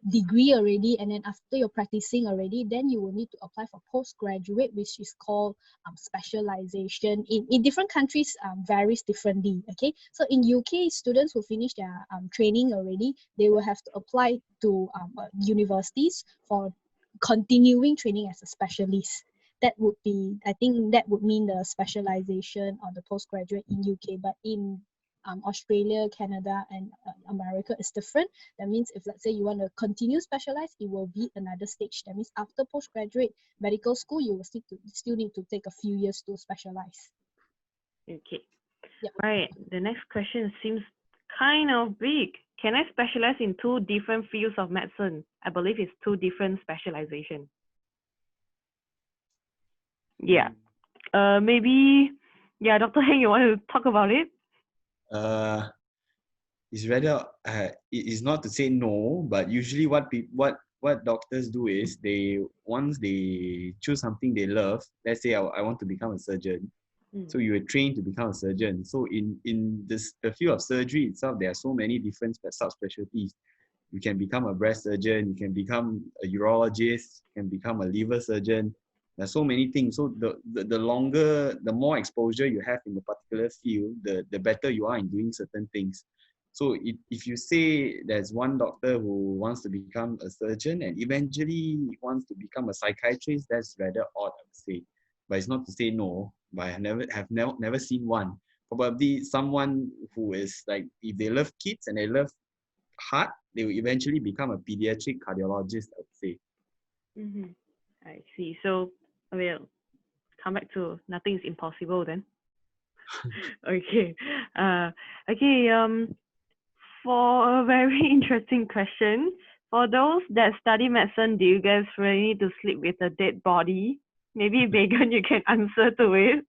degree already, and then after you're practicing already, then you will need to apply for postgraduate, which is called specialization. In different countries, varies differently. Okay, so in UK, students who finish their training already, they will have to apply to universities for continuing training as a specialist. That would be, I think that would mean the specialization or the postgraduate in UK, but in Australia, Canada, and America is different. That means if let's say you want to continue specialize, it will be another stage. That means after postgraduate medical school, you will still need to take a few years to specialize. Okay. Yep. Right. The next question seems kind of big. Can I specialize in two different fields of medicine? I believe it's two different specializations. Yeah. Maybe, yeah, Dr. Heng, you want to talk about it? It's rather it's not to say no, but usually what doctors do is once they choose something they love. Let's say I want to become a surgeon, so you are trained to become a surgeon. So in the field of surgery itself, there are so many different subspecialties. You can become a breast surgeon, you can become a urologist, you can become a liver surgeon. There's so many things. So the more exposure you have in the particular field, the better you are in doing certain things. So if you say there's one doctor who wants to become a surgeon and eventually wants to become a psychiatrist, that's rather odd, I would say. But it's not to say no, but I have never seen one. Probably someone who is like, if they love kids and they love heart, they will eventually become a pediatric cardiologist, I would say. I see. So we'll come back to nothing is impossible then. Okay. For a very interesting question, for those that study medicine, do you guys really need to sleep with a dead body? Maybe Megan, you can answer to it.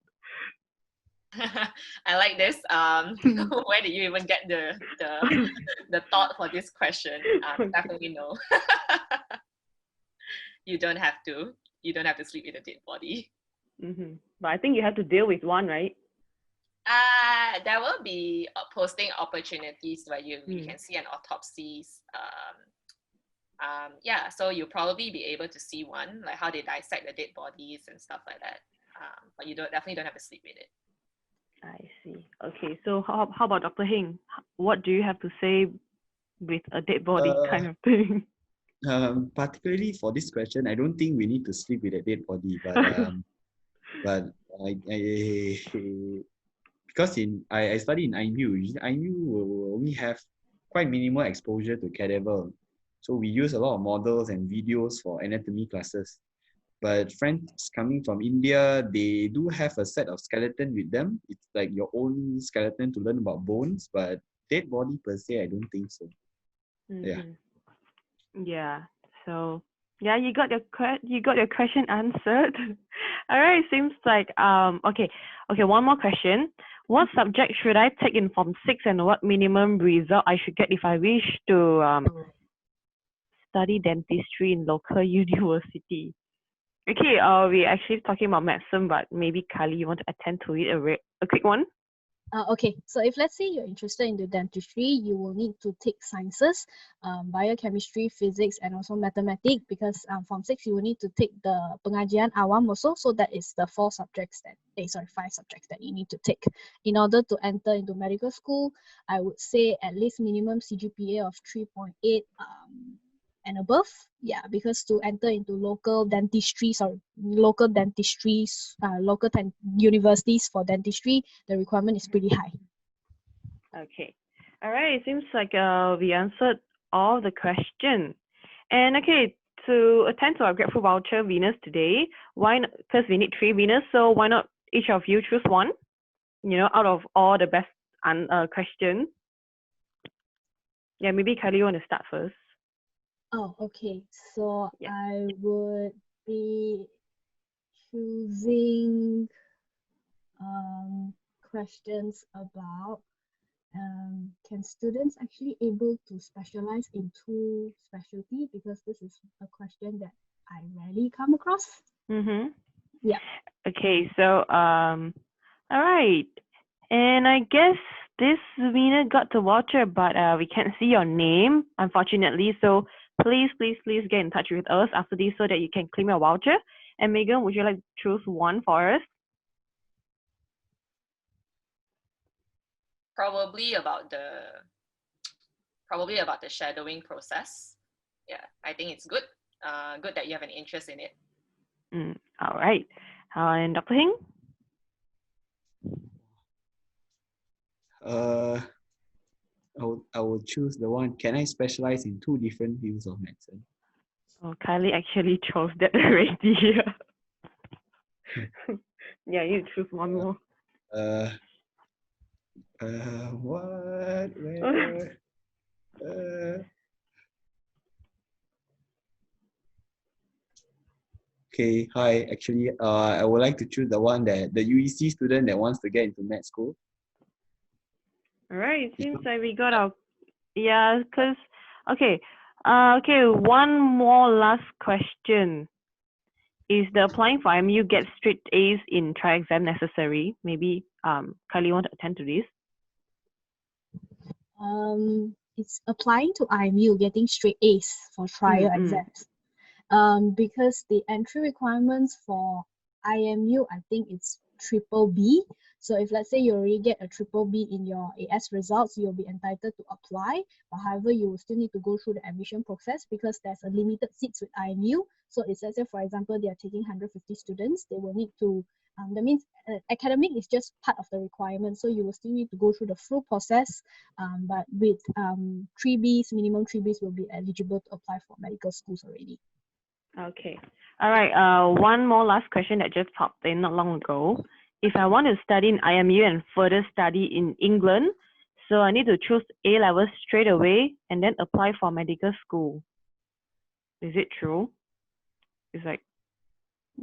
I like this. Where did you even get the thought for this question? Definitely no. You don't have to. you don't have to sleep with a dead body. But I think you have to deal with one, right? There will be posting opportunities where you can see an autopsies. Yeah, so you'll probably be able to see one, like how they dissect the dead bodies and stuff like that. But you definitely don't have to sleep with it. I see. Okay, so how about Dr. Hing? What do you have to say with a dead body kind of thing? Particularly for this question, I don't think we need to sleep with a dead body, but because I study in IMU, IMU will only have quite minimal exposure to cadaver. So we use a lot of models and videos for anatomy classes. But friends coming from India, they do have a set of skeleton with them. It's like your own skeleton to learn about bones, but dead body per se, I don't think so. Yeah. Yeah. So yeah, you got your question answered. All right. Seems like okay. One more question. What subject should I take in Form 6, and what minimum result I should get if I wish to study dentistry in local university? Okay. We're actually talking about medicine, but maybe Kali, you want to attend to it a quick one? Okay, so if let's say you're interested in the dentistry, you will need to take sciences, biochemistry, physics, and also mathematics, because Form 6 you will need to take the pengajian awam also. So that is the 5 subjects that you need to take in order to enter into medical school. I would say at least minimum CGPA of 3.8 and above. Yeah, because to enter into local universities for dentistry, the requirement is pretty high. Okay. All right. It seems like we answered all the questions. And okay, to attend to our GrabFood voucher winners today, why not? Because we need 3 winners, so why not each of you choose one? Out of all the best questions. Yeah, maybe Kylie, you want to start first? Oh, okay. So Yeah. I would be choosing questions about can students actually able to specialize in 2 specialty, because this is a question that I rarely come across. Yeah. Okay, so all right. And I guess this winner got the voucher, but we can't see your name, unfortunately. So please get in touch with us after this so that you can claim your voucher. And Megan, would you like to choose one for us? Probably about the shadowing process. Yeah, I think it's good. Good that you have an interest in it. All right. And Dr. Hing? I will choose the one. Can I specialize in 2 different fields of medicine? Oh, Kylie actually chose that already. Yeah, you choose one more. What? Where? Okay, hi. Actually, I would like to choose the one that the UEC student that wants to get into med school. All right, it seems like we got our, yeah, because, okay, one more last question. Is the applying for MU get straight A's in tri-exam necessary? Maybe Kylie, you want to attend to this? It's applying to IMU getting straight A's for trial exams. Because the entry requirements for IMU, I think it's BBB. So if let's say you already get a BBB in your AS results, you'll be entitled to apply. But however, you will still need to go through the admission process because there's a limited seats with IMU. So it's, let's say, for example, they are taking 150 students, they will need to, that means academic is just part of the requirement. So you will still need to go through the full process. But with 3Bs, minimum 3Bs will be eligible to apply for medical schools already. Okay. All right. One more last question that just popped in not long ago. If I want to study in IMU and further study in England, so I need to choose A level straight away and then apply for medical school. Is it true? It's like,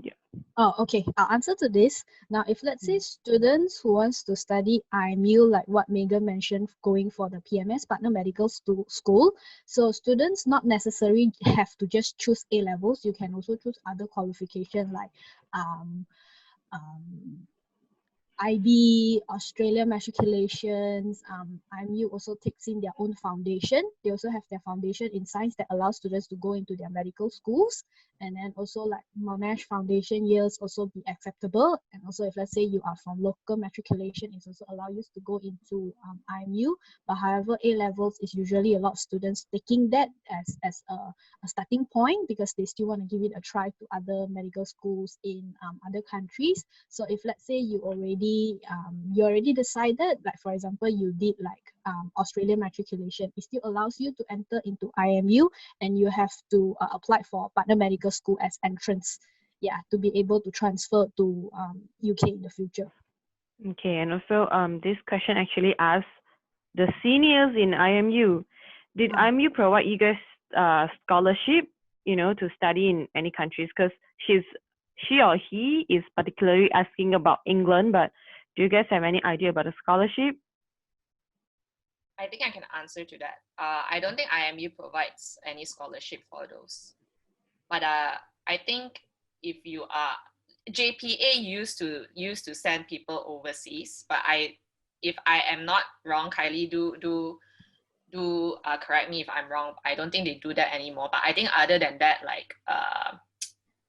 yeah. Oh, okay. I'll answer to this. Now, if let's say students who wants to study IMU, like what Megan mentioned, going for the PMS Partner Medical School, so students not necessarily have to just choose A levels. You can also choose other qualification like um, um, IB, Australia matriculations, IMU also takes in their own foundation. They also have their foundation in science that allows students to go into their medical schools. And then also like Monash foundation years also be acceptable. And also if let's say you are from local matriculation, it's also allow you to go into IMU. But however, A levels is usually a lot of students taking that as a starting point because they still want to give it a try to other medical schools in other countries. So if let's say you already decided, like for example, you did like Australian matriculation, it still allows you to enter into IMU and you have to apply for partner medical school as entrance, to be able to transfer to UK in the future. Okay, and also this question actually asks the seniors in IMU. Did IMU provide you guys scholarship, to study in any countries? Because she or he is particularly asking about England, but do you guys have any idea about the scholarship? I think I can answer to that. I don't think IMU provides any scholarship for those. But I think if you are JPA used to send people overseas, but if I am not wrong, Kylie, do correct me if I'm wrong. I don't think they do that anymore. But I think other than that, like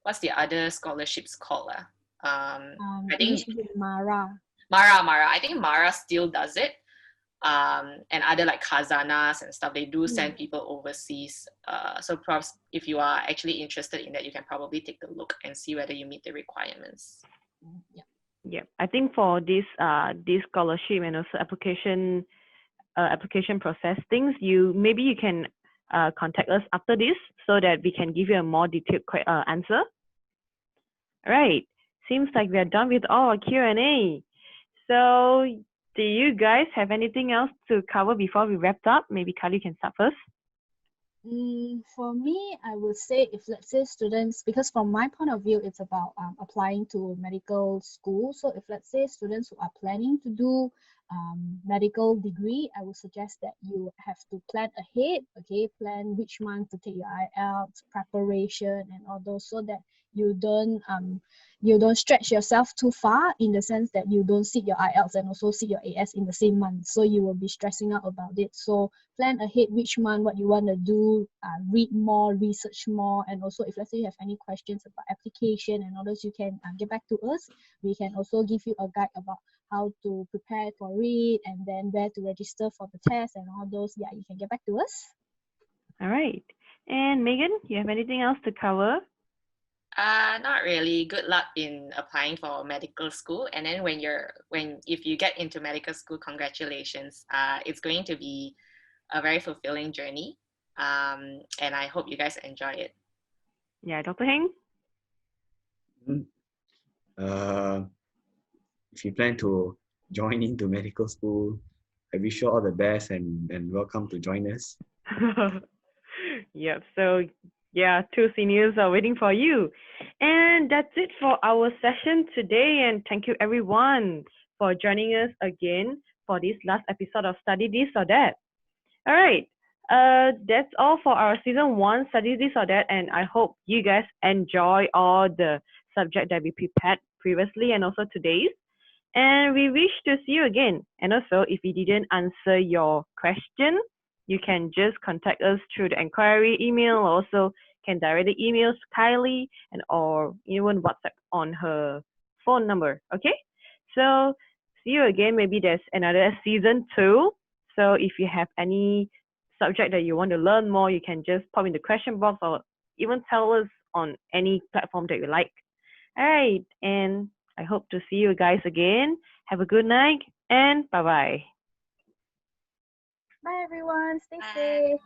what's the other scholarships called? I think Mara. I think Mara still does it. And other like Kazanas and stuff, they do send people overseas. So perhaps if you are actually interested in that, you can probably take a look and see whether you meet the requirements. Yeah, I think for this scholarship and also application process things, you can contact us after this so that we can give you a more detailed answer. All right, seems like we are done with all our Q&A. So do you guys have anything else to cover before we wrap up? Maybe Kylie can start first. For me, I would say if let's say students, because from my point of view, it's about applying to medical school. So if let's say students who are planning to do medical degree, I would suggest that you have to plan ahead, okay? Plan which month to take your IELTS, preparation and all those so that you don't stretch yourself too far in the sense that you don't sit your IELTS and also sit your AS in the same month. So you will be stressing out about it. So plan ahead which month, what you want to do, read more, research more, and also if let's say you have any questions about application and all those, you can get back to us. We can also give you a guide about how to prepare for it and then where to register for the test and all those. Yeah, you can get back to us. All right. And Megan, you have anything else to cover? Not really. Good luck in applying for medical school. And then if you get into medical school, congratulations. It's going to be a very fulfilling journey. And I hope you guys enjoy it. Yeah, Dr. Heng? If you plan to join into medical school, I wish you all the best and welcome to join us. Yep, so yeah, 2 seniors are waiting for you. And that's it for our session today. And thank you everyone for joining us again for this last episode of Study This or That. All right, that's all for our season 1 Study This or That. And I hope you guys enjoy all the subject that we prepared previously and also today's. And we wish to see you again. And also, if we didn't answer your question, you can just contact us through the inquiry email. Also, can directly email Kylie or even WhatsApp on her phone number. Okay? So see you again. Maybe there's another season 2. So if you have any subject that you want to learn more, you can just pop in the question box or even tell us on any platform that you like. All right, and I hope to see you guys again. Have a good night and bye-bye. Bye everyone. Stay Bye. safe.